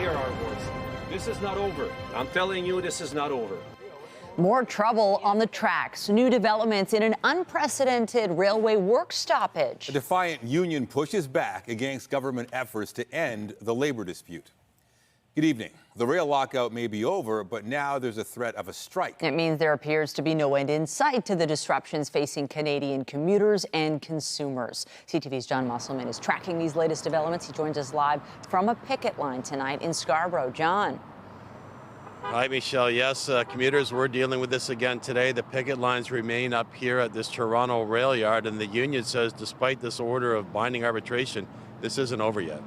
hear our voice. This is not over. I'm telling you, this is not over. More trouble on the tracks. New developments in an unprecedented railway work stoppage. A defiant union pushes back against government efforts to end the labor dispute. Good evening. The rail lockout may be over, but now there's a threat of a strike. It means there appears to be no end in sight to the disruptions facing Canadian commuters and consumers. CTV's John Musselman is tracking these latest developments. He joins us live from a picket line tonight in Scarborough. John. Hi, Michelle. Yes, commuters were dealing with this again today. The picket lines remain up here at this Toronto rail yard, and the union says despite this order of binding arbitration, this isn't over yet.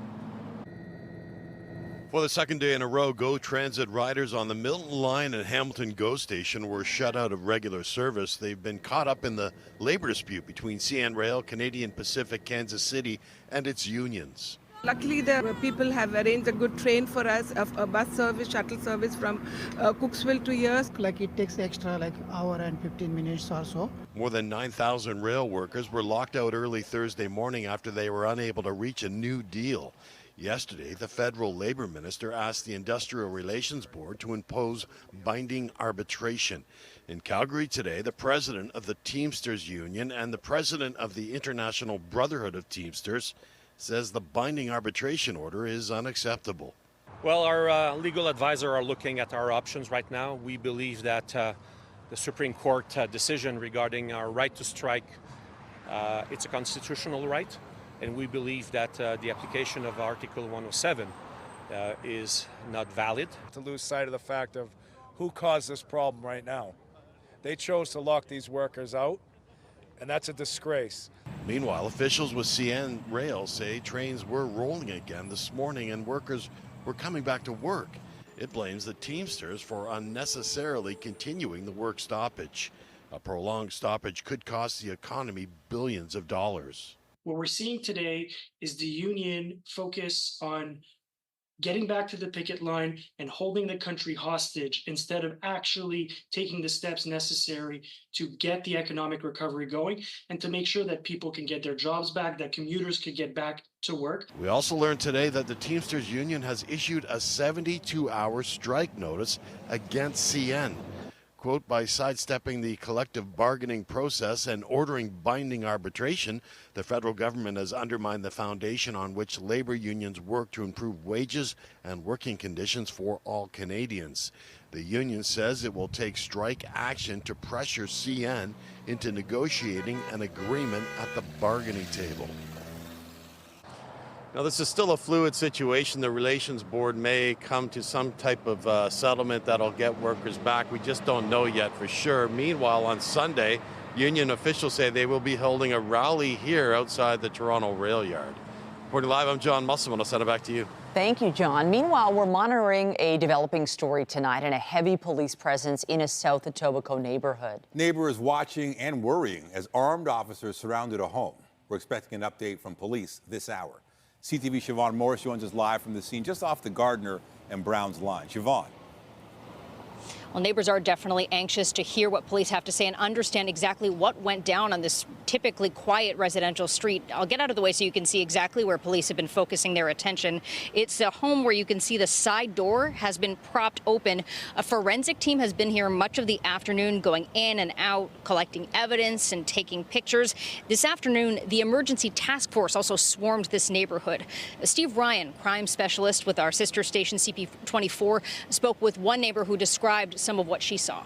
For the second day in a row, GO Transit riders on the Milton Line and Hamilton GO station were shut out of regular service. They've been caught up in the labor dispute between CN Rail, Canadian Pacific, Kansas City, and its unions. Luckily, the people have arranged a good train for us, a bus service, shuttle service from Cooksville to here. Like it takes extra like hour and 15 minutes or so. More than 9,000 rail workers were locked out early Thursday morning after they were unable to reach a new deal. Yesterday, the federal labor minister asked the Industrial Relations Board to impose binding arbitration. In Calgary today, the president of the Teamsters Union and the president of the International Brotherhood of Teamsters says the binding arbitration order is unacceptable. Well, our legal advisor are looking at our options right now. We believe that the Supreme Court decision regarding our right to strike, it's a constitutional right. And we believe that the application of Article 107 is not valid. To lose sight of the fact of who caused this problem right now. They chose to lock these workers out, and that's a disgrace. Meanwhile, officials with CN Rail say trains were rolling again this morning and workers were coming back to work. It blames the Teamsters for unnecessarily continuing the work stoppage. A prolonged stoppage could cost the economy billions of dollars. What we're seeing today is the union focus on getting back to the picket line and holding the country hostage instead of actually taking the steps necessary to get the economic recovery going and to make sure that people can get their jobs back, that commuters could get back to work. We also learned today that the Teamsters Union has issued a 72-hour strike notice against CN. Quote, by sidestepping the collective bargaining process and ordering binding arbitration, the federal government has undermined the foundation on which labor unions work to improve wages and working conditions for all Canadians. The union says it will take strike action to pressure CN into negotiating an agreement at the bargaining table. Now, this is still a fluid situation. The Relations Board may come to some type of settlement that'll get workers back. We just don't know yet for sure. Meanwhile, on Sunday, union officials say they will be holding a rally here outside the Toronto rail yard. Reporting live, I'm John Musselman. I'll send it back to you. Thank you, John. Meanwhile, we're monitoring a developing story tonight and a heavy police presence in a South Etobicoke neighborhood. Neighbors watching and worrying as armed officers surrounded a home. We're expecting an update from police this hour. CTV Siobhan Morris joins us live from the scene just off the Gardner and Browns line. Siobhan. Well, neighbors are definitely anxious to hear what police have to say and understand exactly what went down on this typically quiet residential street. I'll get out of the way so you can see exactly where police have been focusing their attention. It's a home where you can see the side door has been propped open. A forensic team has been here much of the afternoon, going in and out, collecting evidence and taking pictures. This afternoon, the emergency task force also swarmed this neighborhood. Steve Ryan, crime specialist with our sister station CP24, spoke with one neighbor who described some of what she saw.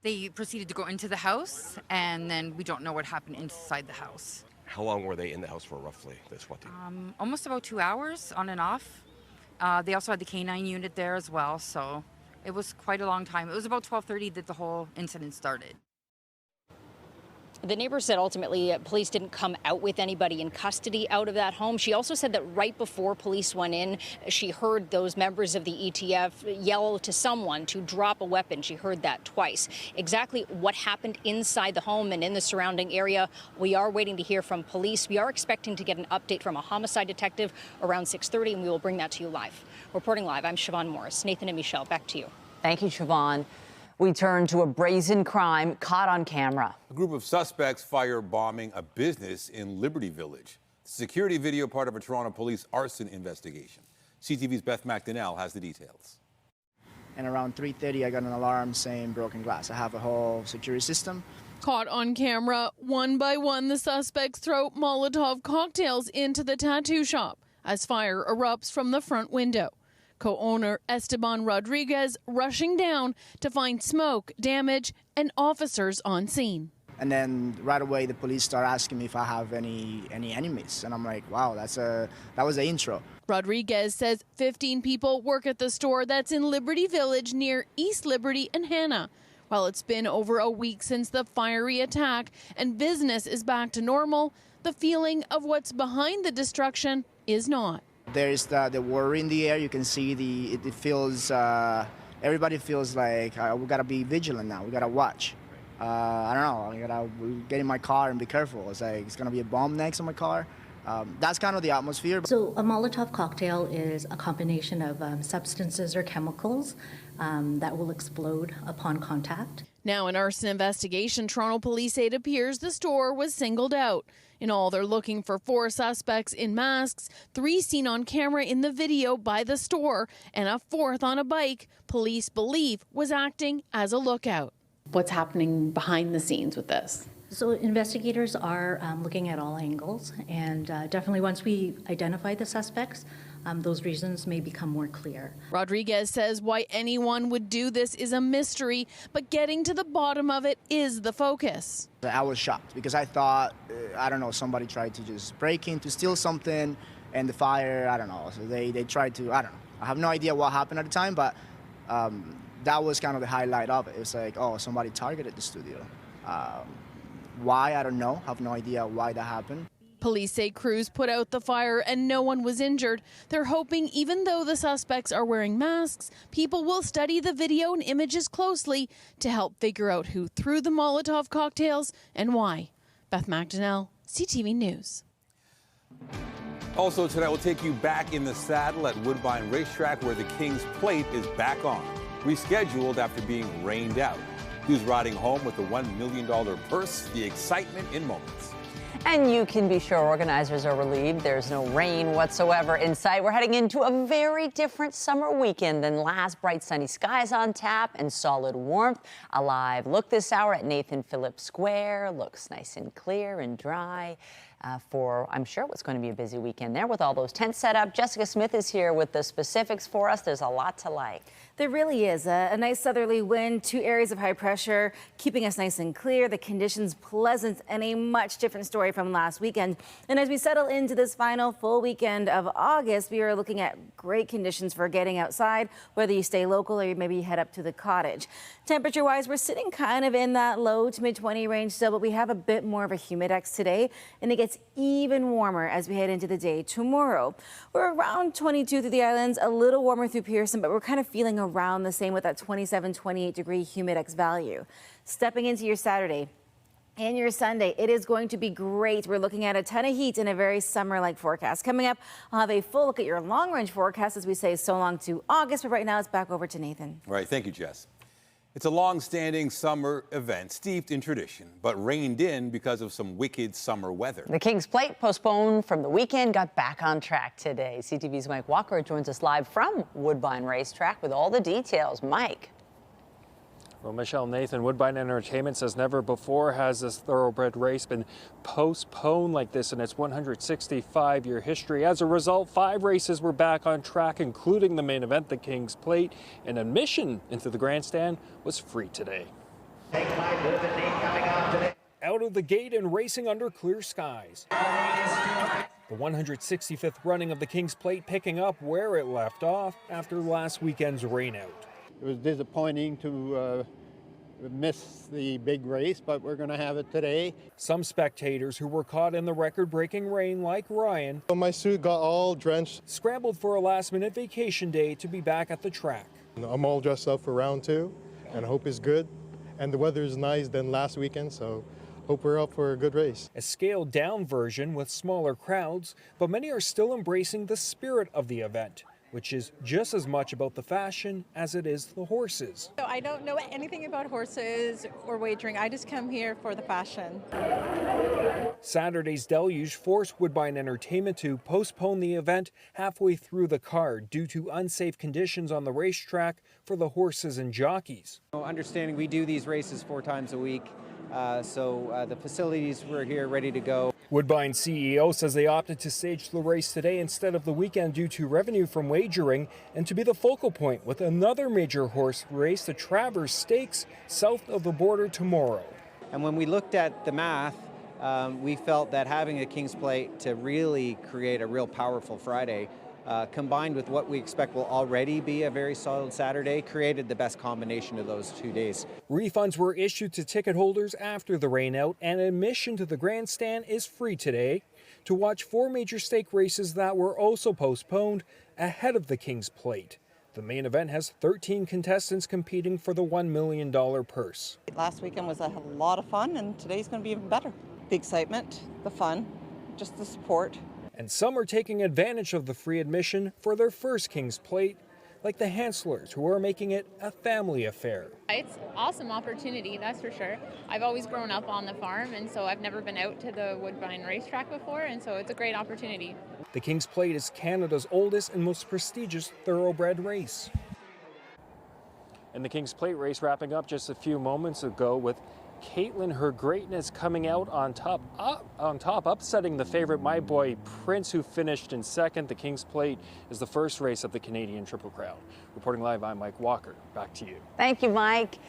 They proceeded to go into the house, and then we don't know what happened inside the house. How long were they in the house for, roughly? This what? Almost about 2 hours, on and off. They also had the K9 unit there as well, so it was quite a long time. It was about 12:30 that the whole incident started. The neighbor said ultimately police didn't come out with anybody in custody out of that home. She also said that right before police went in, she heard those members of the ETF yell to someone to drop a weapon. She heard that twice. Exactly what happened inside the home and in the surrounding area, we are waiting to hear from police. We are expecting to get an update from a homicide detective around 6:30, and we will bring that to you live. Reporting live, I'm Siobhan Morris. Nathan and Michelle, back to you. Thank you, Siobhan. We turn to a brazen crime caught on camera. A group of suspects firebombing a business in Liberty Village. The security video part of a Toronto police arson investigation. CTV's Beth McDonnell has the details. And around 3:30, I got an alarm saying broken glass. I have a whole security system. Caught on camera, one by one, the suspects throw Molotov cocktails into the tattoo shop as fire erupts from the front window. Co-owner Esteban Rodriguez rushing down to find smoke, damage, and officers on scene. And then right away, the police start asking me if I have any enemies. And I'm like, wow, that was the intro. Rodriguez says 15 people work at the store that's in Liberty Village near East Liberty and Hannah. While it's been over a week since the fiery attack and business is back to normal, the feeling of what's behind the destruction is not. There's the worry in the air. You can see it feels, everybody feels like we gotta be vigilant now. We gotta watch. I don't know, I gotta get in my car and be careful. It's like it's gonna be a bomb next to my car. That's kind of the atmosphere. So a Molotov cocktail is a combination of substances or chemicals that will explode upon contact. Now an arson investigation, Toronto police say it appears the store was singled out. In all, they're looking for 4 suspects in masks, 3 seen on camera in the video by the store, and a 4th on a bike police believe was acting as a lookout. What's happening behind the scenes with this? So investigators are looking at all angles, and definitely once we identify the suspects, those reasons may become more clear. Rodriguez says why anyone would do this is a mystery, but getting to the bottom of it is the focus. I was shocked because I thought, I don't know, somebody tried to just break in to steal something, and the fire, I don't know. So they tried to, I don't know. I have no idea what happened at the time, but that was kind of the highlight of it. It was like, oh, somebody targeted the studio. Why, I don't know. Have no idea why that happened. Police say crews put out the fire and no one was injured. They're hoping even though the suspects are wearing masks, people will study the video and images closely to help figure out who threw the Molotov cocktails and why. Beth McDonnell, CTV News. Also tonight, we'll take you back in the saddle at Woodbine Racetrack where the King's Plate is back on, rescheduled after being rained out. Who's riding home with the $1 million purse? The excitement in moments. And you can be sure organizers are relieved. There's no rain whatsoever in sight. We're heading into a very different summer weekend than last. Bright sunny skies on tap and solid warmth. A live look this hour at Nathan Phillips Square. Looks nice and clear and dry for, I'm sure, what's going to be a busy weekend there with all those tents set up. Jessica Smith is here with the specifics for us. There's a lot to like. There really is a nice southerly wind, 2 areas of high pressure, keeping us nice and clear. The conditions pleasant and a much different story from last weekend. And as we settle into this final full weekend of August, we are looking at great conditions for getting outside, whether you stay local or you maybe head up to the cottage. Temperature-wise, we're sitting kind of in that low to mid-20 range still, but we have a bit more of a humidex today, and it gets even warmer as we head into the day tomorrow. We're around 22 through the islands, a little warmer through Pearson, but we're kind of feeling around the same with that 27, 28 degree humidex value. Stepping into your Saturday and your Sunday, it is going to be great. We're looking at a ton of heat in a very summer-like forecast. Coming up, I'll have a full look at your long-range forecast as we say so long to August, but right now it's back over to Nathan. All right, thank you, Jess. It's a long-standing summer event steeped in tradition, but reined in because of some wicked summer weather. The King's Plate, postponed from the weekend, got back on track today. CTV's Mike Walker joins us live from Woodbine Racetrack with all the details. Mike. Well, Michelle, Nathan, Woodbine Entertainment says never before has this thoroughbred race been postponed like this in its 165-year history. As a result, 5 races were back on track, including the main event, the King's Plate, and admission into the grandstand was free today. Out of the gate and racing under clear skies. The 165th running of the King's Plate picking up where it left off after last weekend's rainout. It was disappointing to miss the big race, but we're going to have it today. Some spectators who were caught in the record-breaking rain, like Ryan, my suit got all drenched, scrambled for a last-minute vacation day to be back at the track. I'm all dressed up for round 2, and hope is good. And the weather is nice than last weekend, so hope we're up for a good race. A scaled-down version with smaller crowds, but many are still embracing the spirit of the event, which is just as much about the fashion as it is the horses. So I don't know anything about horses or wagering. I just come here for the fashion. Saturday's deluge forced Woodbine Entertainment to postpone the event halfway through the card due to unsafe conditions on the racetrack for the horses and jockeys. Understanding we do these races 4 times a week, so the facilities were here ready to go. Woodbine CEO says they opted to stage the race today instead of the weekend due to revenue from wagering and to be the focal point with another major horse race, the Travers Stakes, south of the border tomorrow. And when we looked at the math, we felt that having a King's Plate to really create a real powerful Friday, combined with what we expect will already be a very solid Saturday, created the best combination of those 2 days. Refunds were issued to ticket holders after the rainout, and admission to the grandstand is free today to watch 4 major stake races that were also postponed ahead of the King's Plate. The main event has 13 contestants competing for the $1 million purse. Last weekend was a lot of fun, and today's going to be even better. The excitement, the fun, just the support. And some are taking advantage of the free admission for their first King's Plate, like the Hanslers, who are making it a family affair. It's an awesome opportunity, that's for sure. I've always grown up on the farm, and so I've never been out to the Woodbine racetrack before, and so it's a great opportunity. The King's Plate is Canada's oldest and most prestigious thoroughbred race. And the King's Plate race wrapping up just a few moments ago with Caitlin, her greatness coming out on top, upsetting the favorite, My Boy Prince, who finished in second. The King's Plate is the first race of the Canadian Triple Crown. Reporting live, I'm Mike Walker. Back to you. Thank you, Mike.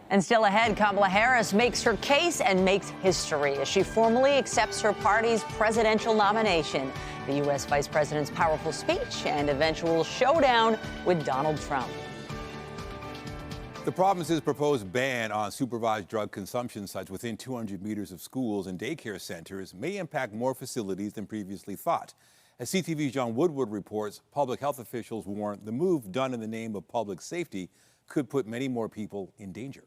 And still ahead, Kamala Harris makes her case and makes history as she formally accepts her party's presidential nomination. The U.S. Vice President's powerful speech and eventual showdown with Donald Trump. The province's proposed ban on supervised drug consumption sites within 200 meters of schools and daycare centers may impact more facilities than previously thought. As CTV's John Woodward reports, public health officials warn the move done in the name of public safety could put many more people in danger.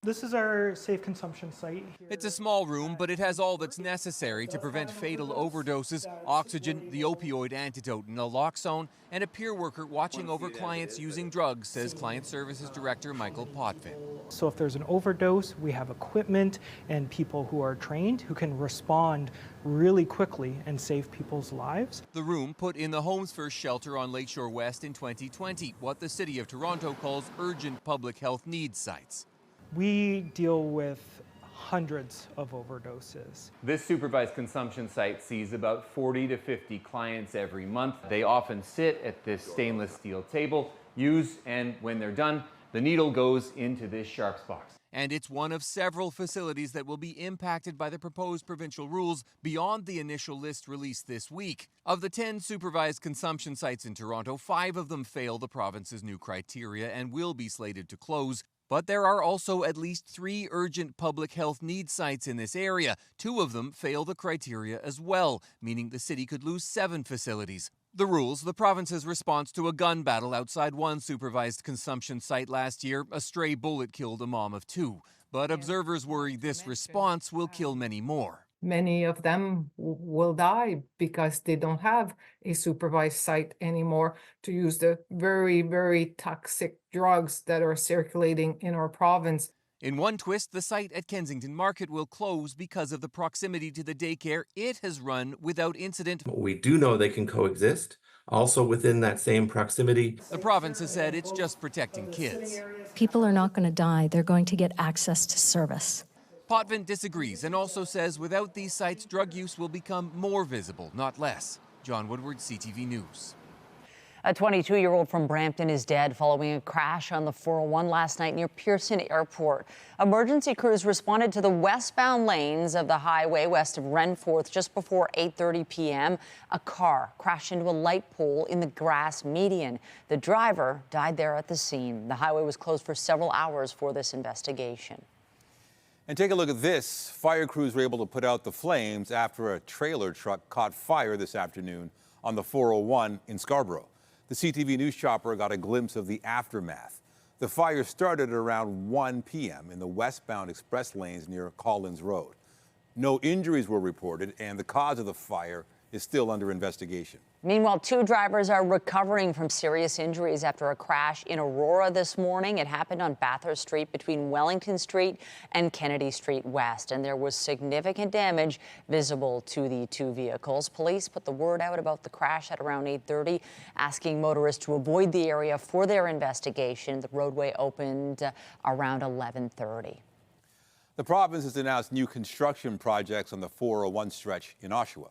This is our safe consumption site. It's a small room, but it has all that's necessary to prevent fatal overdoses, oxygen, the opioid antidote, naloxone, and a peer worker watching over clients using drugs, says Client Services Director Michael Potvin. So if there's an overdose, we have equipment and people who are trained who can respond really quickly and save people's lives. The room put in the Homes First shelter on Lakeshore West in 2020, what the City of Toronto calls urgent public health needs sites. We deal with hundreds of overdoses. This supervised consumption site sees about 40 to 50 clients every month. They often sit at this stainless steel table, and when they're done, the needle goes into this sharps box. And it's one of several facilities that will be impacted by the proposed provincial rules beyond the initial list released this week. Of the 10 supervised consumption sites in Toronto, 5 of them fail the province's new criteria and will be slated to close. But there are also at least 3 urgent public health needs sites in this area. 2 of them fail the criteria as well, meaning the city could lose 7 facilities. The rules, the province's response to a gun battle outside one supervised consumption site last year. A stray bullet killed a mom of 2. But observers worry this response will kill many more. Many of them will die because they don't have a supervised site anymore to use the very, very toxic drugs that are circulating in our province. In one twist, the site at Kensington Market will close because of the proximity to the daycare it has run without incident. We do know they can coexist, also within that same proximity. The province has said it's just protecting kids. People are not going to die. They're going to get access to service. Potvin disagrees and also says without these sites, drug use will become more visible, not less. John Woodward, CTV News. A 22-year-old from Brampton is dead following a crash on the 401 last night near Pearson Airport. Emergency crews responded to the westbound lanes of the highway west of Renforth just before 8:30 p.m. A car crashed into a light pole in the grass median. The driver died there at the scene. The highway was closed for several hours for this investigation. And take a look at this. Fire crews were able to put out the flames after a trailer truck caught fire this afternoon on the 401 in Scarborough. The CTV News chopper got a glimpse of the aftermath. The fire started around 1 p.m. in the westbound express lanes near Collins Road. No injuries were reported, and the cause of the fire is still under investigation. Meanwhile, 2 drivers are recovering from serious injuries after a crash in Aurora this morning. It happened on Bathurst Street between Wellington Street and Kennedy Street West, and there was significant damage visible to the 2 vehicles. Police put the word out about the crash at around 8:30, asking motorists to avoid the area for their investigation. The roadway opened around 11:30. The province has announced new construction projects on the 401 stretch in Oshawa.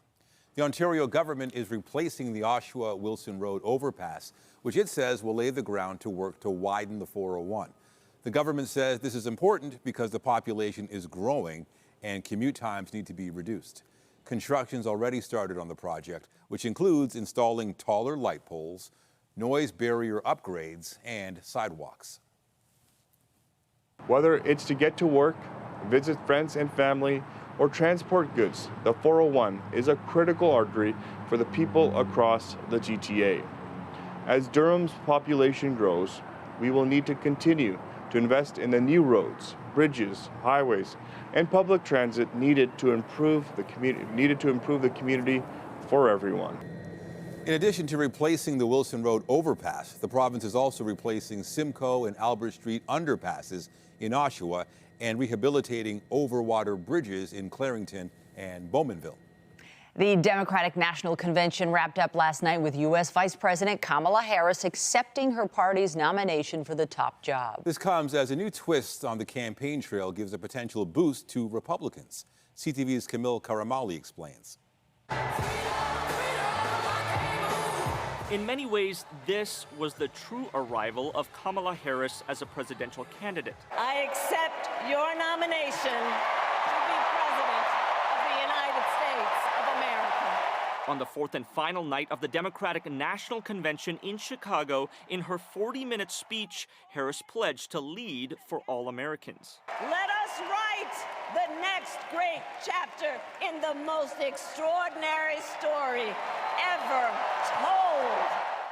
The Ontario government is replacing the Oshawa-Wilson Road overpass, which it says will lay the ground to work to widen the 401. The government says this is important because the population is growing and commute times need to be reduced. Construction's already started on the project, which includes installing taller light poles, noise barrier upgrades, and sidewalks. Whether it's to get to work, visit friends and family, or transport goods, the 401 is a critical artery for the people across the GTA. As Durham's population grows, we will need to continue to invest in the new roads, bridges, highways, and public transit needed to improve the community for everyone. In addition to replacing the Wilson Road overpass, the province is also replacing Simcoe and Albert Street underpasses in Oshawa and rehabilitating overwater bridges in Clarington and Bowmanville. The Democratic National Convention wrapped up last night with U.S. Vice President Kamala Harris accepting her party's nomination for the top job. This comes as a new twist on the campaign trail gives a potential boost to Republicans. CTV's Camille Karamali explains. In many ways, this was the true arrival of Kamala Harris as a presidential candidate. I accept your nomination to be President of the United States of America. On the 4th and final night of the Democratic National Convention in Chicago, in her 40-minute speech, Harris pledged to lead for all Americans. Let us write the next great chapter in the most extraordinary story ever told.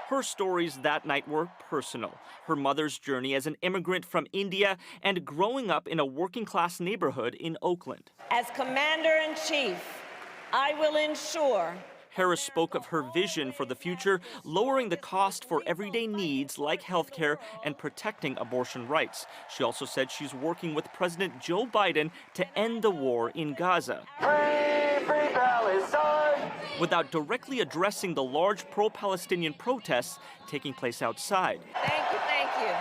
Her stories that night were personal. Her mother's journey as an immigrant from India and growing up in a working-class neighborhood in Oakland. As Commander-in-Chief, I will ensure. Harris spoke of her vision for the future, lowering the cost for everyday needs like healthcare and protecting abortion rights. She also said she's working with President Joe Biden to end the war in Gaza. Free Palestine! Without directly addressing the large pro-Palestinian protests taking place outside. Thank you, thank you.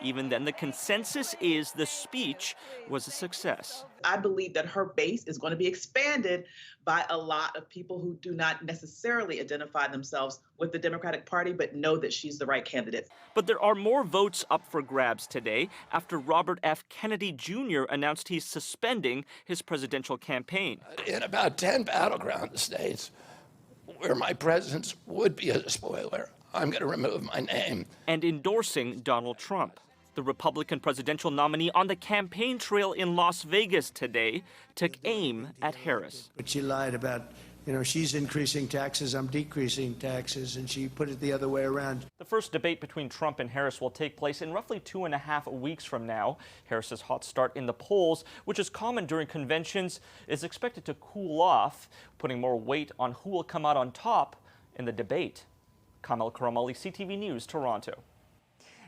Even then, the consensus is the speech was a success. I believe that her base is going to be expanded by a lot of people who do not necessarily identify themselves with the Democratic Party, but know that she's the right candidate. But there are more votes up for grabs today after Robert F. Kennedy Jr. announced he's suspending his presidential campaign. In about 10 battleground states where my presence would be a spoiler, I'm going to remove my name. And endorsing Donald Trump. The Republican presidential nominee on the campaign trail in Las Vegas today took aim at Harris. But she lied about, she's increasing taxes, I'm decreasing taxes, and she put it the other way around. The first debate between Trump and Harris will take place in roughly 2.5 weeks from now. Harris's hot start in the polls, which is common during conventions, is expected to cool off, putting more weight on who will come out on top in the debate. Kamil Karamali, CTV News, Toronto.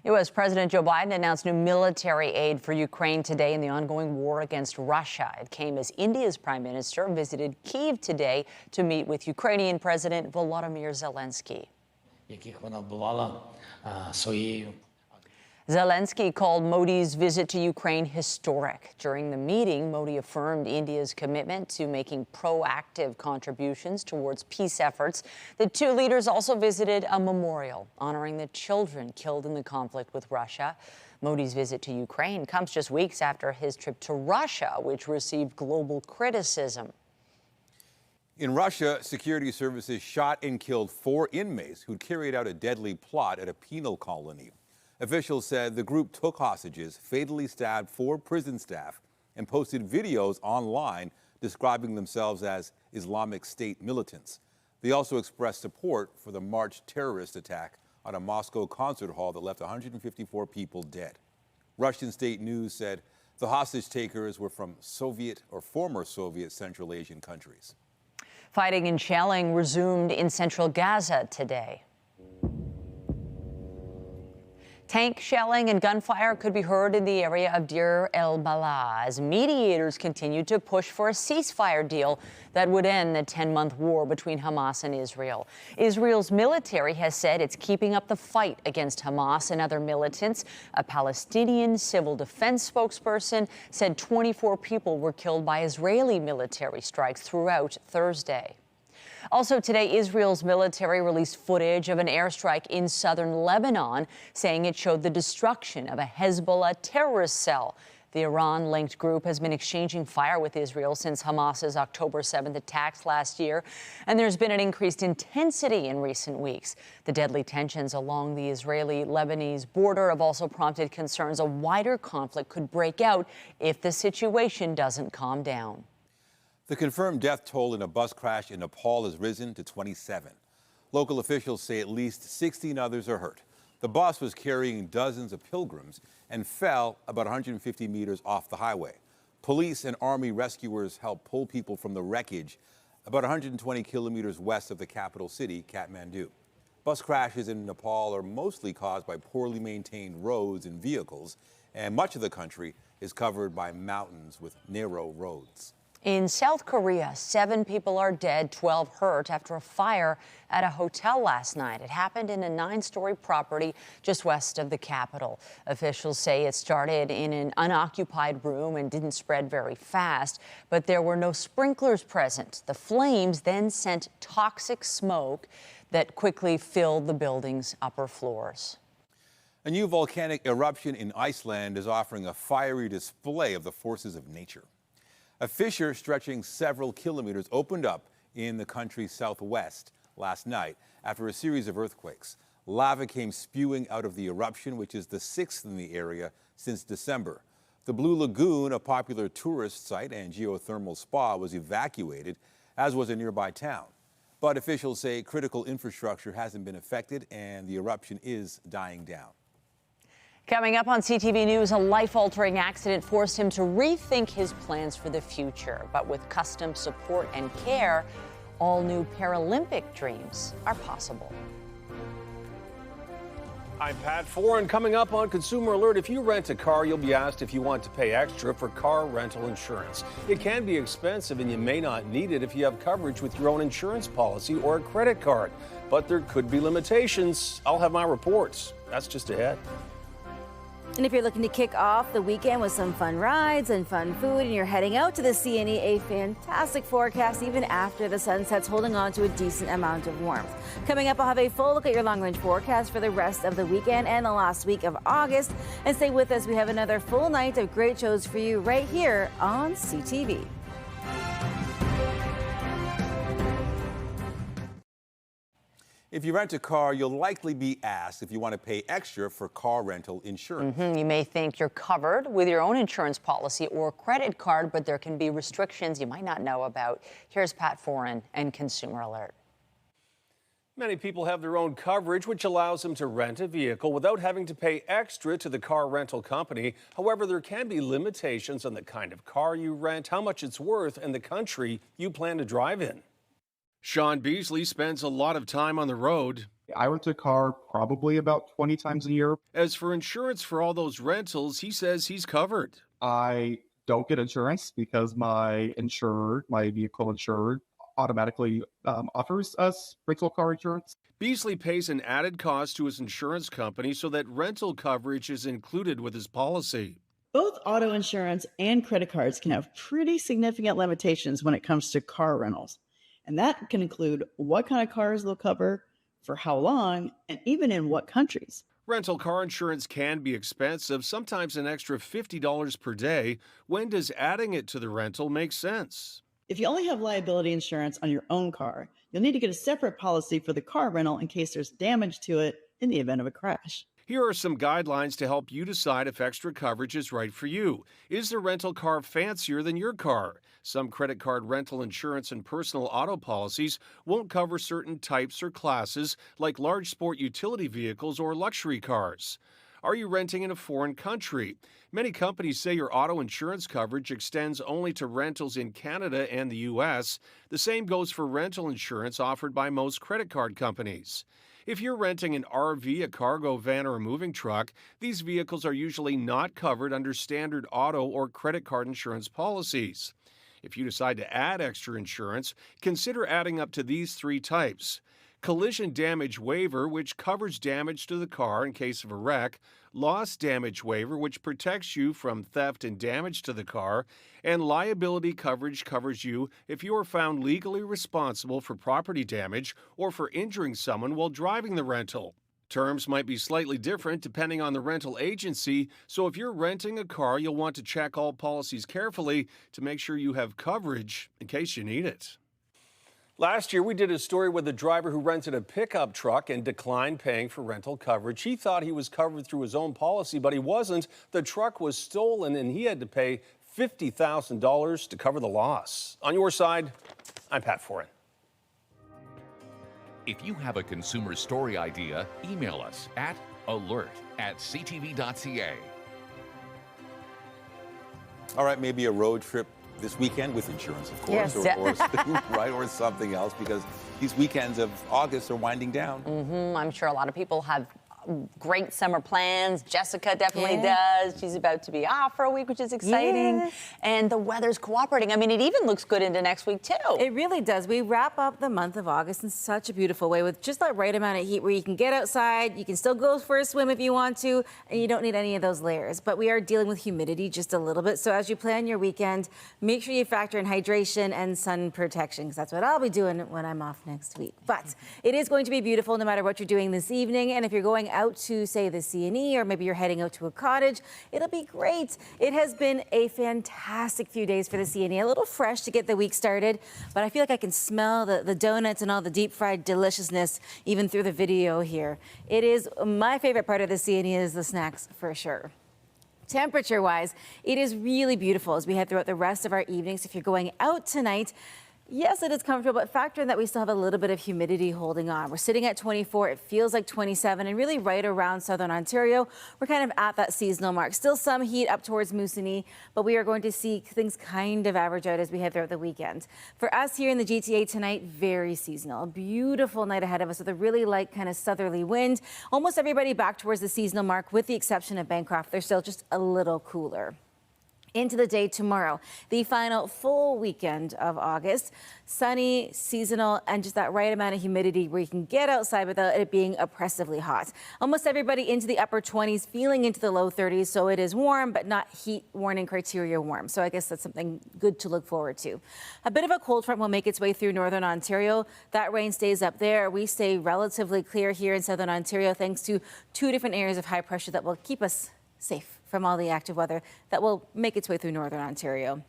U.S. President Joe Biden announced new military aid for Ukraine today in the ongoing war against Russia. It came as India's prime minister visited Kyiv today to meet with Ukrainian President Volodymyr Zelensky. Zelensky called Modi's visit to Ukraine historic. During the meeting, Modi affirmed India's commitment to making proactive contributions towards peace efforts. The two leaders also visited a memorial honoring the children killed in the conflict with Russia. Modi's visit to Ukraine comes just weeks after his trip to Russia, which received global criticism. In Russia, security services shot and killed 4 inmates who'd carried out a deadly plot at a penal colony. Officials said the group took hostages, fatally stabbed 4 prison staff, and posted videos online describing themselves as Islamic State militants. They also expressed support for the March terrorist attack on a Moscow concert hall that left 154 people dead. Russian state news said the hostage takers were from Soviet or former Soviet Central Asian countries. Fighting and shelling resumed in central Gaza today. Tank shelling and gunfire could be heard in the area of Deir el-Balah as mediators continue to push for a ceasefire deal that would end the 10-month war between Hamas and Israel. Israel's military has said it's keeping up the fight against Hamas and other militants. A Palestinian civil defense spokesperson said 24 people were killed by Israeli military strikes throughout Thursday. Also today, Israel's military released footage of an airstrike in southern Lebanon, saying it showed the destruction of a Hezbollah terrorist cell. The Iran-linked group has been exchanging fire with Israel since Hamas's October 7th attacks last year, and there's been an increased intensity in recent weeks. The deadly tensions along the Israeli-Lebanese border have also prompted concerns a wider conflict could break out if the situation doesn't calm down. The confirmed death toll in a bus crash in Nepal has risen to 27. Local officials say at least 16 others are hurt. The bus was carrying dozens of pilgrims and fell about 150 meters off the highway. Police and Army rescuers helped pull people from the wreckage about 120 kilometers west of the capital city, Kathmandu. Bus crashes in Nepal are mostly caused by poorly maintained roads and vehicles, and much of the country is covered by mountains with narrow roads. In South Korea, 7 people are dead, 12 hurt after a fire at a hotel last night. It happened in a 9-story property just west of the capital. Officials say it started in an unoccupied room and didn't spread very fast, but there were no sprinklers present. The flames then sent toxic smoke that quickly filled the building's upper floors. A new volcanic eruption in Iceland is offering a fiery display of the forces of nature. A fissure stretching several kilometers opened up in the country's southwest last night after a series of earthquakes. Lava came spewing out of the eruption, which is the 6th in the area since December. The Blue Lagoon, a popular tourist site and geothermal spa, was evacuated, as was a nearby town. But officials say critical infrastructure hasn't been affected and the eruption is dying down. Coming up on CTV News, a life-altering accident forced him to rethink his plans for the future. But with custom support and care, all new Paralympic dreams are possible. I'm Pat Foran. Coming up on Consumer Alert, if you rent a car, you'll be asked if you want to pay extra for car rental insurance. It can be expensive and you may not need it if you have coverage with your own insurance policy or a credit card. But there could be limitations. I'll have my reports. That's just ahead. And if you're looking to kick off the weekend with some fun rides and fun food and you're heading out to the CNE, a fantastic forecast even after the sun sets, holding on to a decent amount of warmth. Coming up, I'll have a full look at your long-range forecast for the rest of the weekend and the last week of August. And stay with us. We have another full night of great shows for you right here on CTV. If you rent a car, you'll likely be asked if you want to pay extra for car rental insurance. You may think you're covered with your own insurance policy or credit card, but there can be restrictions you might not know about. Here's Pat Foran and Consumer Alert. Many people have their own coverage, which allows them to rent a vehicle without having to pay extra to the car rental company. However, there can be limitations on the kind of car you rent, how much it's worth, and the country you plan to drive in. Sean Beasley spends a lot of time on the road. I rent a car probably about 20 times a year. As for insurance for all those rentals, he says he's covered. I don't get insurance because my vehicle insurer, automatically offers us rental car insurance. Beasley pays an added cost to his insurance company so that rental coverage is included with his policy. Both auto insurance and credit cards can have pretty significant limitations when it comes to car rentals. And that can include what kind of cars they'll cover, for how long, and even in what countries. Rental car insurance can be expensive, sometimes an extra $50 per day. When does adding it to the rental make sense? If you only have liability insurance on your own car, you'll need to get a separate policy for the car rental in case there's damage to it in the event of a crash. Here are some guidelines to help you decide if extra coverage is right for you. Is the rental car fancier than your car? Some credit card rental insurance and personal auto policies won't cover certain types or classes, like large sport utility vehicles or luxury cars. Are you renting in a foreign country? Many companies say your auto insurance coverage extends only to rentals in Canada and the U.S. The same goes for rental insurance offered by most credit card companies. If you're renting an RV, a cargo van, or a moving truck, these vehicles are usually not covered under standard auto or credit card insurance policies. If you decide to add extra insurance, consider adding up to these 3 types. Collision damage waiver, which covers damage to the car in case of a wreck, loss damage waiver, which protects you from theft and damage to the car, and liability coverage covers you if you are found legally responsible for property damage or for injuring someone while driving the rental. Terms might be slightly different depending on the rental agency, so if you're renting a car, you'll want to check all policies carefully to make sure you have coverage in case you need it. Last year, we did a story with a driver who rented a pickup truck and declined paying for rental coverage. He thought he was covered through his own policy, but he wasn't. The truck was stolen, and he had to pay $50,000 to cover the loss. On your side, I'm Pat Foran. If you have a consumer story idea, email us at alert@ctv.ca. All right, maybe a road trip this weekend with insurance, of course, Yes. or right, or something else, because these weekends of August are winding down. I'm sure a lot of people have great summer plans. Jessica definitely does. She's about to be off for a week, which is exciting. Yes. And the weather's cooperating. I mean, it even looks good into next week, too. It really does. We wrap up the month of August in such a beautiful way with just that right amount of heat where you can get outside, you can still go for a swim if you want to, and you don't need any of those layers. But we are dealing with humidity just a little bit. So as you plan your weekend, make sure you factor in hydration and sun protection, because that's what I'll be doing when I'm off next week. But it is going to be beautiful no matter what you're doing this evening. And if you're going out to, say, the C&E, or maybe you're heading out to a cottage, it'll be great. It has been a fantastic few days for the C&E. A little fresh to get the week started, but I feel like I can smell the donuts and all the deep fried deliciousness even through the video here. It is my favorite part of the C&E is the snacks for sure. Temperature-wise, it is really beautiful as we head throughout the rest of our evenings. If you're going out tonight, yes, it is comfortable, but factor in that we still have a little bit of humidity holding on. We're sitting at 24, it feels like 27, and really right around southern Ontario, we're kind of at that seasonal mark. Still some heat up towards Moosonee, but we are going to see things kind of average out as we head throughout the weekend. For us here in the GTA tonight, very seasonal. A beautiful night ahead of us with a really light kind of southerly wind. Almost everybody back towards the seasonal mark with the exception of Bancroft. They're still just a little cooler. Into the day tomorrow, the final full weekend of August. Sunny, seasonal, and just that right amount of humidity where you can get outside without it being oppressively hot. Almost everybody into the upper 20s, feeling into the low 30s, so it is warm, but not heat warning criteria warm. So I guess that's something good to look forward to. A bit of a cold front will make its way through northern Ontario. That rain stays up there. We stay relatively clear here in southern Ontario thanks to 2 different areas of high pressure that will keep us safe from all the active weather that will make its way through northern Ontario.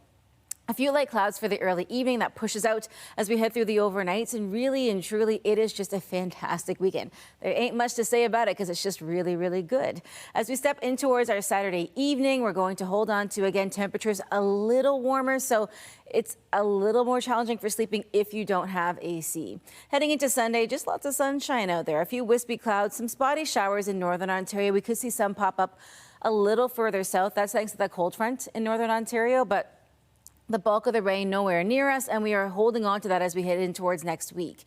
A few light clouds for the early evening that pushes out as we head through the overnights, and really and truly it is just a fantastic weekend. There ain't much to say about it because it's just really, really good. As we step in towards our Saturday evening, we're going to hold on to, again, temperatures a little warmer, so it's a little more challenging for sleeping if you don't have AC. Heading into Sunday, just lots of sunshine out there. A few wispy clouds, some spotty showers in northern Ontario. We could see some pop up a little further south. That's thanks to that cold front in northern Ontario, but the bulk of the rain nowhere near us, and we are holding on to that as we head in towards next week.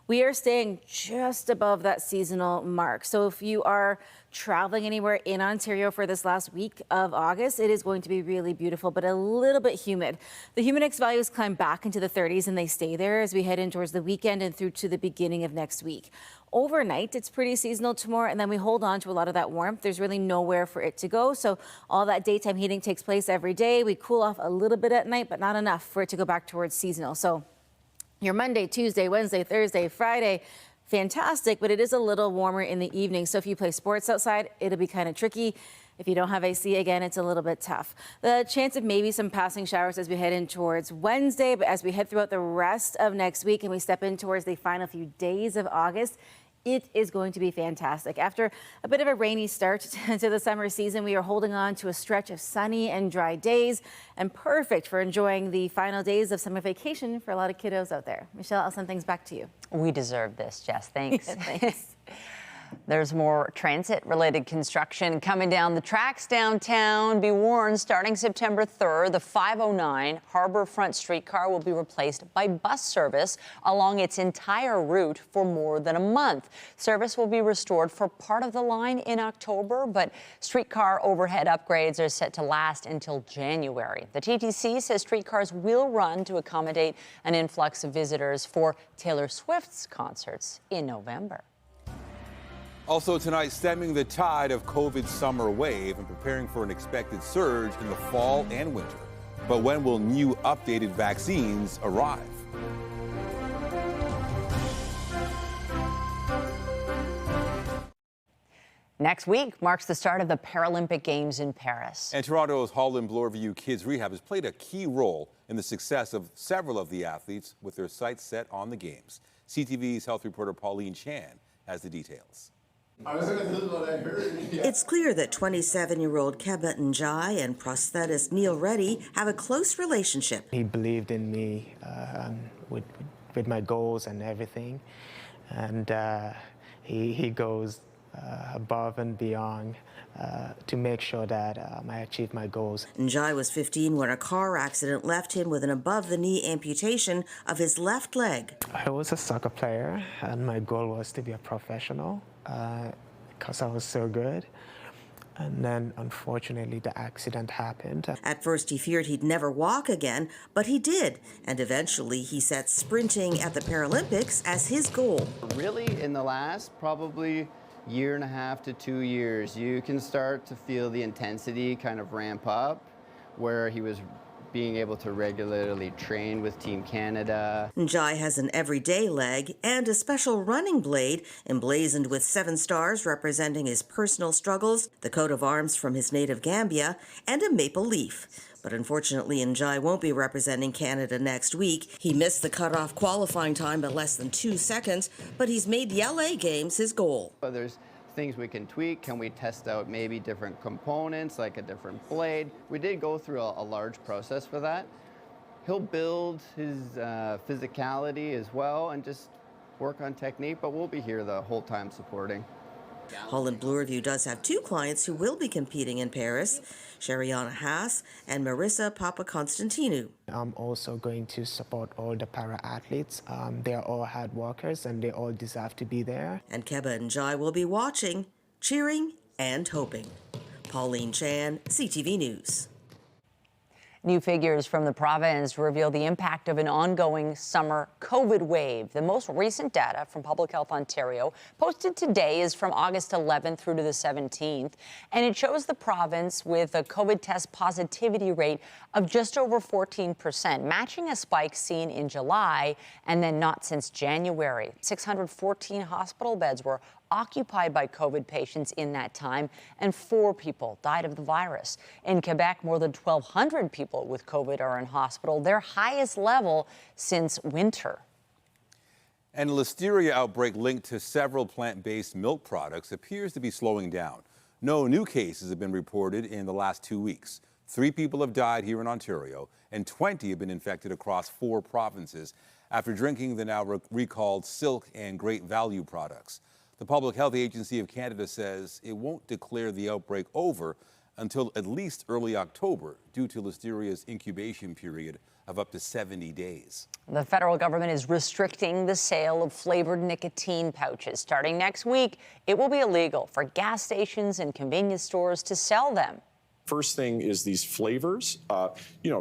We are staying just above that seasonal mark. So if you are traveling anywhere in Ontario for this last week of August, it is going to be really beautiful, but a little bit humid. The humidex values climb back into the 30s and they stay there as we head in towards the weekend and through to the beginning of next week. Overnight, it's pretty seasonal tomorrow, and then we hold on to a lot of that warmth. There's really nowhere for it to go, so all that daytime heating takes place every day. We cool off a little bit at night, but not enough for it to go back towards seasonal. So your Monday, Tuesday, Wednesday, Thursday, Friday, fantastic, but it is a little warmer in the evening. So if you play sports outside, it'll be kind of tricky. If you don't have AC, again, it's a little bit tough. The chance of maybe some passing showers as we head in towards Wednesday, but as we head throughout the rest of next week and we step in towards the final few days of August, it is going to be fantastic. After a bit of a rainy start to the summer season, we are holding on to a stretch of sunny and dry days, and perfect for enjoying the final days of summer vacation for a lot of kiddos out there. Michelle, I'll send things back to you. We deserve this, Jess. Thanks. Thanks. There's more transit-related construction coming down the tracks downtown. Be warned, starting September 3rd, the 509 Harbourfront streetcar will be replaced by bus service along its entire route for more than a month. Service will be restored for part of the line in October, but streetcar overhead upgrades are set to last until January. The TTC says streetcars will run to accommodate an influx of visitors for Taylor Swift's concerts in November. Also tonight, stemming the tide of COVID's summer wave and preparing for an expected surge in the fall and winter. But when will new updated vaccines arrive? Next week marks the start of the Paralympic Games in Paris. And Toronto's Holland Bloorview Kids Rehab has played a key role in the success of several of the athletes with their sights set on the Games. CTV's health reporter Pauline Chan has the details. It's clear that 27-year-old Keba Njai and prosthetist Neil Reddy have a close relationship. He believed in me with my goals and everything, and he goes above and beyond to make sure that I achieve my goals. Njai was 15 when a car accident left him with an above-the-knee amputation of his left leg. I was a soccer player, and my goal was to be a professional because I was so good. And then, unfortunately, the accident happened. At first, he feared he'd never walk again, but he did. And eventually, he set sprinting at the Paralympics as his goal. Really, in the last probably year and a half to 2 years, you can start to feel the intensity kind of ramp up, where he was being able to regularly train with Team Canada. Njai has an everyday leg and a special running blade emblazoned with 7 stars representing his personal struggles, the coat of arms from his native Gambia, and a maple leaf. But unfortunately, Njai won't be representing Canada next week. He missed the cutoff qualifying time by less than 2 seconds, but he's made the LA Games his goal. There's things we can tweak. Can we test out maybe different components, like a different blade? We did go through a large process for that. He'll build his physicality as well and just work on technique, but we'll be here the whole time supporting. Holland Bloorview does have 2 clients who will be competing in Paris, Shariana Haas and Marissa Papakonstantinou. I'm also going to support all the para-athletes. They're all hard workers and they all deserve to be there. And Keba Njai will be watching, cheering, and hoping. Pauline Chan, CTV News. New figures from the province reveal the impact of an ongoing summer COVID wave. The most recent data from Public Health Ontario posted today is from August 11th through to the 17th, and it shows the province with a COVID test positivity rate of just over 14%, matching a spike seen in July and then not since January. 614 hospital beds were occupied by COVID patients in that time, and 4 people died of the virus. In Quebec, more than 1,200 people with COVID are in hospital, their highest level since winter. And a listeria outbreak linked to several plant-based milk products appears to be slowing down. No new cases have been reported in the last 2 weeks. 3 people have died here in Ontario, and 20 have been infected across 4 provinces after drinking the now recalled Silk and Great Value products. The Public Health Agency of Canada says it won't declare the outbreak over until at least early October due to listeria's incubation period of up to 70 days. The federal government is restricting the sale of flavored nicotine pouches. Starting next week, it will be illegal for gas stations and convenience stores to sell them. First thing is these flavors,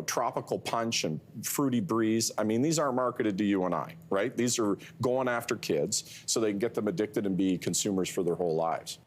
tropical punch and fruity breeze. I mean, these aren't marketed to you and I, right? These are going after kids so they can get them addicted and be consumers for their whole lives.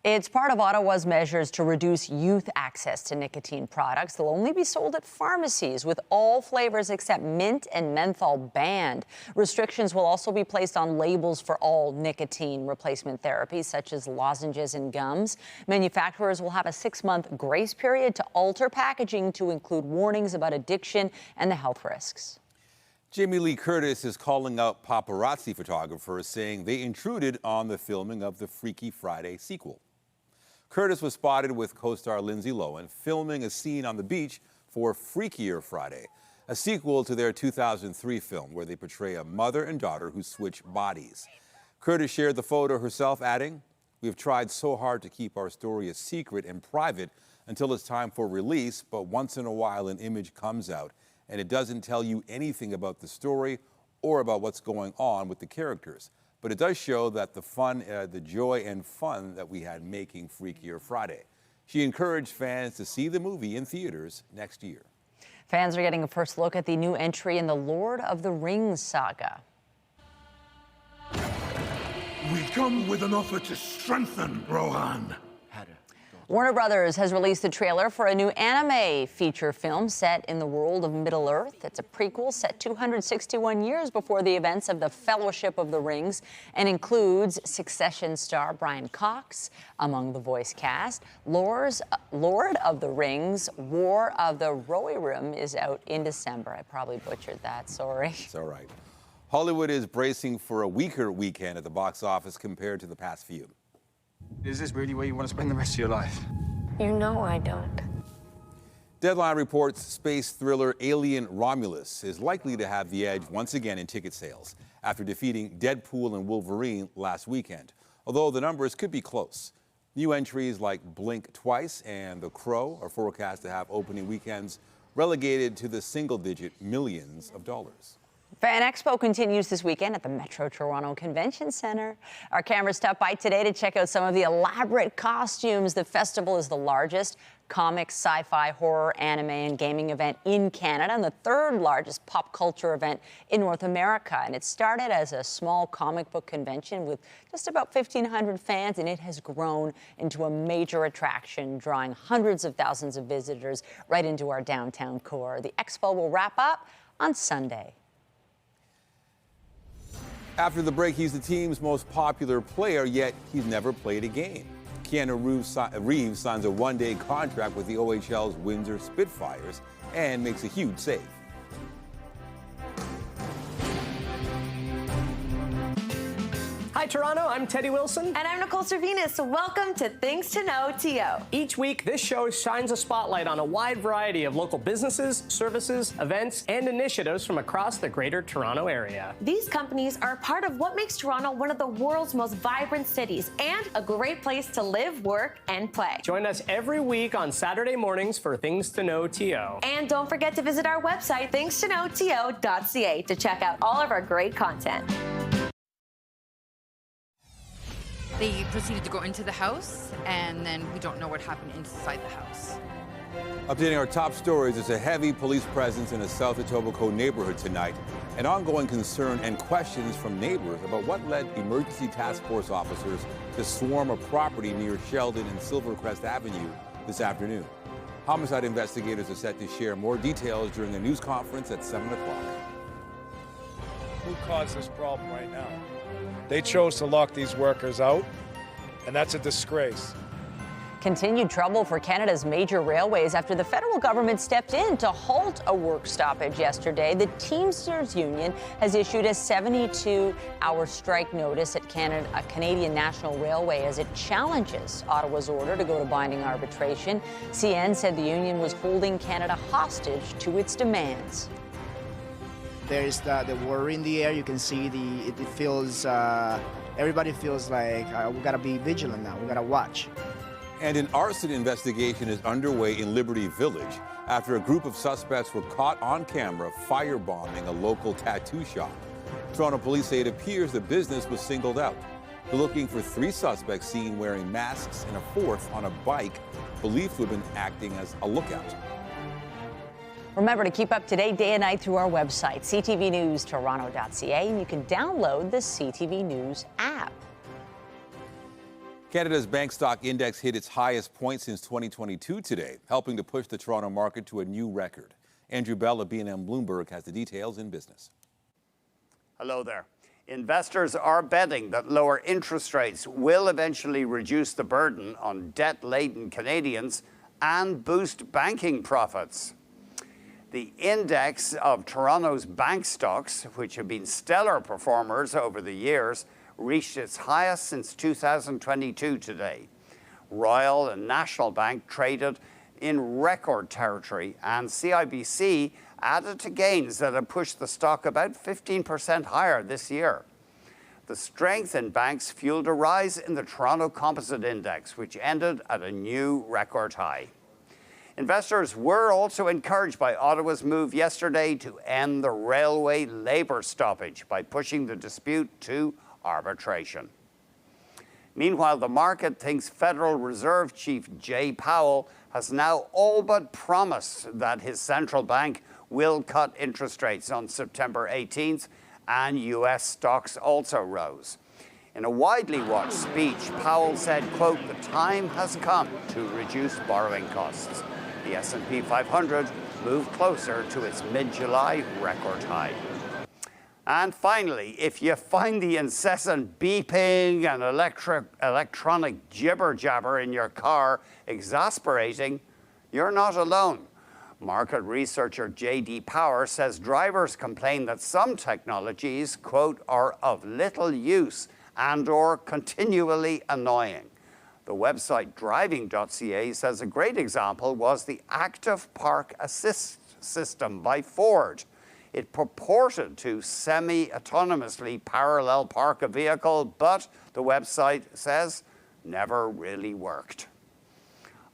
It's part of Ottawa's measures to reduce youth access to nicotine products. They'll only be sold at pharmacies, with all flavors except mint and menthol banned. Restrictions will also be placed on labels for all nicotine replacement therapies, such as lozenges and gums. Manufacturers will have a 6-month grace period to alter packaging to include warnings about addiction and the health risks. Jamie Lee Curtis is calling out paparazzi photographers, saying they intruded on the filming of the Freaky Friday sequel. Curtis was spotted with co-star Lindsay Lohan filming a scene on the beach for Freakier Friday, a sequel to their 2003 film where they portray a mother and daughter who switch bodies. Curtis shared the photo herself, adding, "We have tried so hard to keep our story a secret and private until it's time for release, but once in a while an image comes out and it doesn't tell you anything about the story or about what's going on with the characters. But it does show that the joy and fun that we had making Freakier Friday." She encouraged fans to see the movie in theaters next year. Fans are getting a first look at the new entry in the Lord of the Rings saga. We come with an offer to strengthen Rohan. Warner Brothers has released the trailer for a new anime feature film set in the world of Middle-earth. It's a prequel set 261 years before the events of the Fellowship of the Rings and includes Succession star Brian Cox among the voice cast. Lord of the Rings, War of the Rohirrim is out in December. I probably butchered that, sorry. It's all right. Hollywood is bracing for a weaker weekend at the box office compared to the past few. Is this really where you want to spend the rest of your life? You know I don't. Deadline reports space thriller Alien Romulus is likely to have the edge once again in ticket sales after defeating Deadpool and Wolverine last weekend, although the numbers could be close. New entries like Blink Twice and The Crow are forecast to have opening weekends relegated to the single-digit millions of dollars. Fan Expo continues this weekend at the Metro Toronto Convention Centre. Our cameras stopped by today to check out some of the elaborate costumes. The festival is the largest comics, sci-fi, horror, anime, and gaming event in Canada and the third largest pop culture event in North America. And it started as a small comic book convention with just about 1,500 fans, and it has grown into a major attraction, drawing hundreds of thousands of visitors right into our downtown core. The expo will wrap up on Sunday. After the break, he's the team's most popular player, yet he's never played a game. Keanu Reeves signs a one-day contract with the OHL's Windsor Spitfires and makes a huge save. Hi, Toronto. I'm Teddy Wilson. And I'm Nicole Cervinas. Welcome to Things to Know TO. Each week, this show shines a spotlight on a wide variety of local businesses, services, events, and initiatives from across the greater Toronto area. These companies are part of what makes Toronto one of the world's most vibrant cities and a great place to live, work, and play. Join us every week on Saturday mornings for Things to Know TO. And don't forget to visit our website, thingstoknowto.ca, to check out all of our great content. They proceeded to go into the house, and then we don't know what happened inside the house. Updating our top stories, there's a heavy police presence in a South Etobicoke neighborhood tonight. An ongoing concern and questions from neighbors about what led emergency task force officers to swarm a property near Sheldon and Silvercrest Avenue this afternoon. Homicide investigators are set to share more details during a news conference at 7 o'clock. Who caused this problem right now? They chose to lock these workers out, and that's a disgrace. Continued trouble for Canada's major railways after the federal government stepped in to halt a work stoppage yesterday. The Teamsters Union has issued a 72-hour strike notice at Canadian National Railway as it challenges Ottawa's order to go to binding arbitration. CN said the union was holding Canada hostage to its demands. There is the worry in the air. You can see it feels, everybody feels like we gotta be vigilant now. We gotta watch. And an arson investigation is underway in Liberty Village after a group of suspects were caught on camera firebombing a local tattoo shop. Toronto police say it appears the business was singled out. They're looking for 3 suspects seen wearing masks and a 4th on a bike believed to have been acting as a lookout. Remember to keep up to date day and night through our website, ctvnewstoronto.ca, and you can download the CTV News app. Canada's bank stock index hit its highest point since 2022 today, helping to push the Toronto market to a new record. Andrew Bell of B&M Bloomberg has the details in business. Hello there. Investors are betting that lower interest rates will eventually reduce the burden on debt-laden Canadians and boost banking profits. The index of Toronto's bank stocks, which have been stellar performers over the years, reached its highest since 2022 today. Royal and National Bank traded in record territory, and CIBC added to gains that have pushed the stock about 15% higher this year. The strength in banks fueled a rise in the Toronto Composite Index, which ended at a new record high. Investors were also encouraged by Ottawa's move yesterday to end the railway labour stoppage by pushing the dispute to arbitration. Meanwhile, the market thinks Federal Reserve Chief Jay Powell has now all but promised that his central bank will cut interest rates on September 18th, and U.S. stocks also rose. In a widely watched speech, Powell said, quote, "The time has come to reduce borrowing costs." The S&P 500 moved closer to its mid-July record high. And finally, if you find the incessant beeping and electronic jibber-jabber in your car exasperating, you're not alone. Market researcher J.D. Power says drivers complain that some technologies, quote, "are of little use and or continually annoying." The website driving.ca says a great example was the Active Park Assist system by Ford. It purported to semi-autonomously parallel park a vehicle, but the website says never really worked.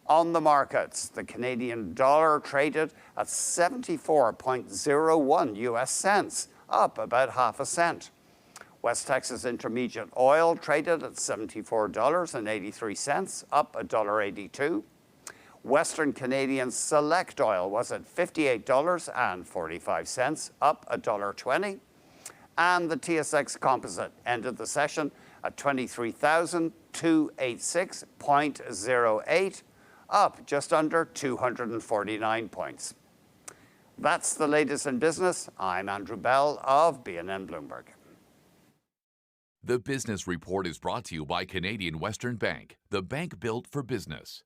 On the markets, the Canadian dollar traded at 74.01 US cents, up about half a cent. West Texas Intermediate oil traded at $74.83, up $1.82. Western Canadian Select oil was at $58.45, up $1.20. And the TSX Composite ended the session at 23,286.08, up just under 249 points. That's the latest in business. I'm Andrew Bell of BNN Bloomberg. The Business Report is brought to you by Canadian Western Bank, the bank built for business.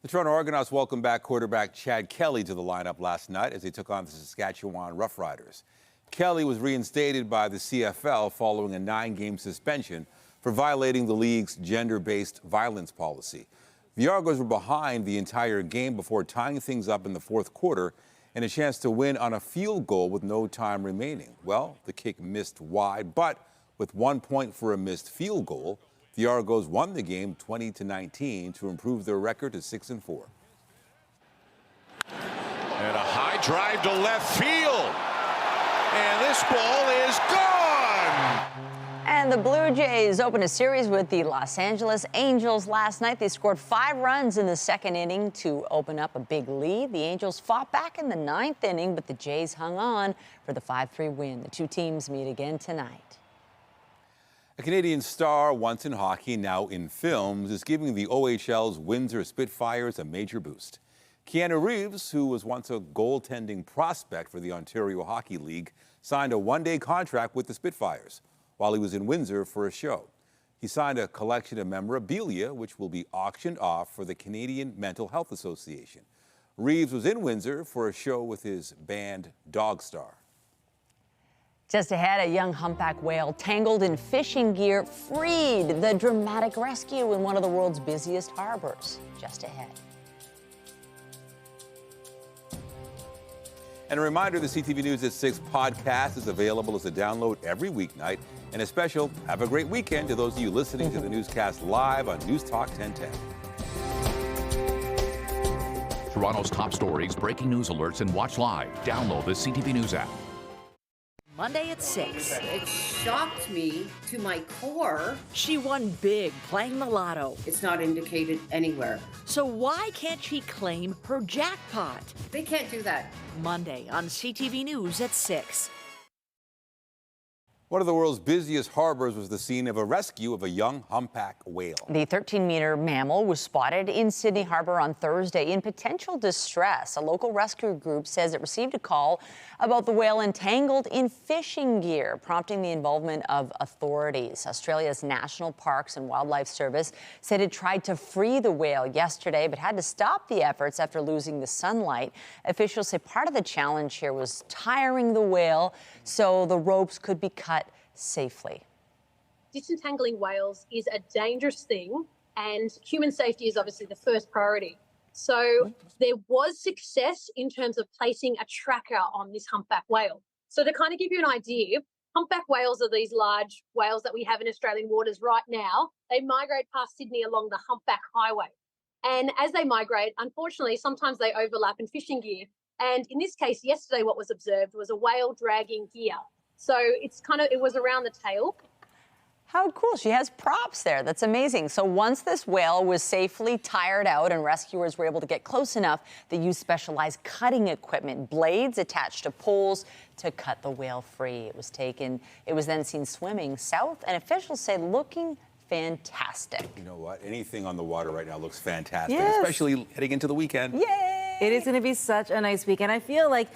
The Toronto Argonauts welcomed back quarterback Chad Kelly to the lineup last night as they took on the Saskatchewan Roughriders. Kelly was reinstated by the CFL following a 9-game suspension for violating the league's gender-based violence policy. The Argos were behind the entire game before tying things up in the fourth quarter and a chance to win on a field goal with no time remaining. Well, the kick missed wide, but with 1 point for a missed field goal, the Argos won the game 20-19 to improve their record to 6-4. And a high drive to left field. And this ball is gone. And the Blue Jays opened a series with the Los Angeles Angels last night. They scored 5 runs in the second inning to open up a big lead. The Angels fought back in the 9th inning, but the Jays hung on for the 5-3 win. The two teams meet again tonight. A Canadian star, once in hockey, now in films, is giving the OHL's Windsor Spitfires a major boost. Keanu Reeves, who was once a goaltending prospect for the Ontario Hockey League, signed a 1-day contract with the Spitfires while he was in Windsor for a show. He signed a collection of memorabilia, which will be auctioned off for the Canadian Mental Health Association. Reeves was in Windsor for a show with his band Dogstar. Just ahead, a young humpback whale tangled in fishing gear freed. The dramatic rescue in one of the world's busiest harbors. Just ahead. And a reminder, the CTV News at 6 podcast is available as a download every weeknight. And a special have a great weekend to those of you listening to the newscast live on News Talk 1010. Toronto's top stories, breaking news alerts, and watch live. Download the CTV News app. Monday at 6. It shocked me to my core. She won big playing the lotto. It's not indicated anywhere. So why can't she claim her jackpot? They can't do that. Monday on CTV News at 6. One of the world's busiest harbors was the scene of a rescue of a young humpback whale. The 13-meter mammal was spotted in Sydney Harbor on Thursday in potential distress. A local rescue group says it received a call about the whale entangled in fishing gear, prompting the involvement of authorities. Australia's National Parks and Wildlife Service said it tried to free the whale yesterday, but had to stop the efforts after losing the sunlight. Officials say part of the challenge here was tiring the whale so the ropes could be cut safely. Disentangling whales is a dangerous thing, and human safety is obviously the first priority. So there was success in terms of placing a tracker on this humpback whale. So to kind of give you an idea, Humpback whales are these large whales that we have in Australian waters right now. They migrate past Sydney along the Humpback Highway. And as they migrate, unfortunately, sometimes they overlap in fishing gear. And in this case, yesterday, what was observed was a whale dragging gear. So it was around the tail. How cool. She has props there. That's amazing. So once this whale was safely tired out and rescuers were able to get close enough, they used specialized cutting equipment, blades attached to poles to cut the whale free. It was then seen swimming south, and officials say looking fantastic. You know what? Anything on the water right now looks fantastic, Yes. especially heading into the weekend. Yay! It is going to be such a nice weekend. I feel like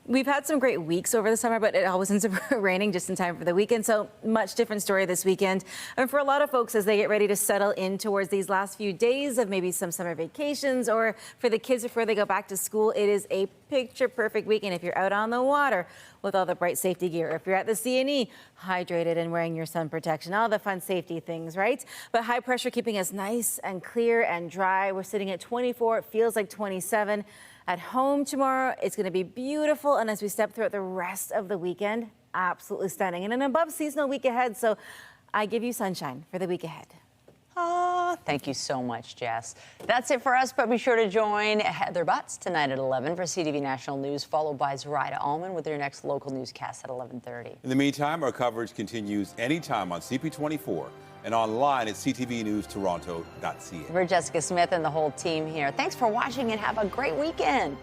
we've had some great weeks over the summer, but it always ends up raining just in time for the weekend. So much different story this weekend. And for a lot of folks, as they get ready to settle in towards these last few days of maybe some summer vacations, or for the kids before they go back to school, it is a picture perfect weekend if you're out on the water with all the bright safety gear. If you're at the C&E, hydrated and wearing your sun protection, all the fun safety things, right? But high pressure keeping us nice and clear and dry. We're sitting at 24. It feels like 27. At home tomorrow, it's going to be beautiful. And as we step throughout the rest of the weekend, absolutely stunning. And an above seasonal week ahead. So I give you sunshine for the week ahead. Oh, thank you so much, Jess. That's it for us, but be sure to join Heather Butts tonight at 11 for CTV National News, followed by Zoraida Allman with your next local newscast at 11:30. In the meantime, our coverage continues anytime on CP24 and online at ctvnewstoronto.ca. For Jessica Smith and the whole team here, thanks for watching and have a great weekend.